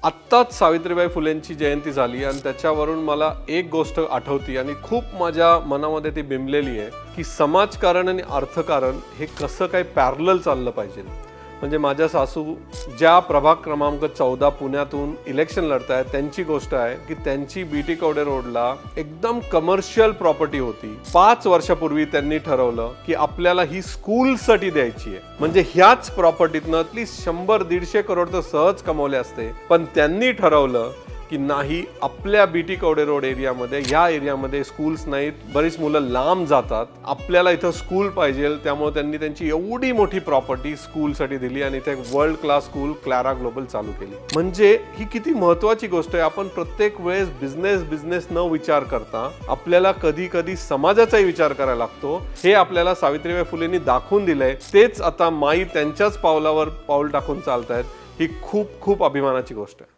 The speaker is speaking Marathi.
आत्ताच सावित्रीबाई फुलेंची जयंती झाली आणि त्याच्यावरून मला एक गोष्ट आठवती आणि खूप माझ्या मनामध्ये ती बिंबलेली आहे की समाजकारण आणि अर्थकारण हे कसं काय पॅरलल चाललं पाहिजे. म्हणजे माझ्या सासू ज्या प्रभाग क्रमांक 14 पुण्यातून इलेक्शन लढतायत त्यांची गोष्ट आहे की त्यांची बीटी कवडे रोडला एकदम कमर्शियल प्रॉपर्टी होती. 5 वर्षापूर्वी त्यांनी ठरवलं की आपल्याला ही स्कूलसाठी द्यायची आहे. म्हणजे ह्याच प्रॉपर्टीतनं ॲटलीस्ट 100-150 करोड तर सहज कमवले असते, पण त्यांनी ठरवलं की नाही, आपल्या बीटी कवडे रोड एरियामध्ये, ह्या एरियामध्ये स्कूल्स नाहीत, बरीच मुलं लांब जातात, आपल्याला इथं स्कूल पाहिजे. त्यामुळे त्यांनी त्यांची एवढी मोठी प्रॉपर्टी स्कूलसाठी दिली आणि इथे world class school Clara global चालू केली. म्हणजे ही किती महत्त्वाची गोष्ट आहे. आपण प्रत्येक वेळेस बिझनेस न विचार करता आपल्याला कधी कधी समाजाचाही विचार करायला लागतो. हे आपल्याला सावित्रीबाई फुलेंनी दाखवून दिलंय. तेच आता माई त्यांच्याच पावलावर पाऊल टाकून चालतायत. ही खूप खूप अभिमानाची गोष्ट आहे.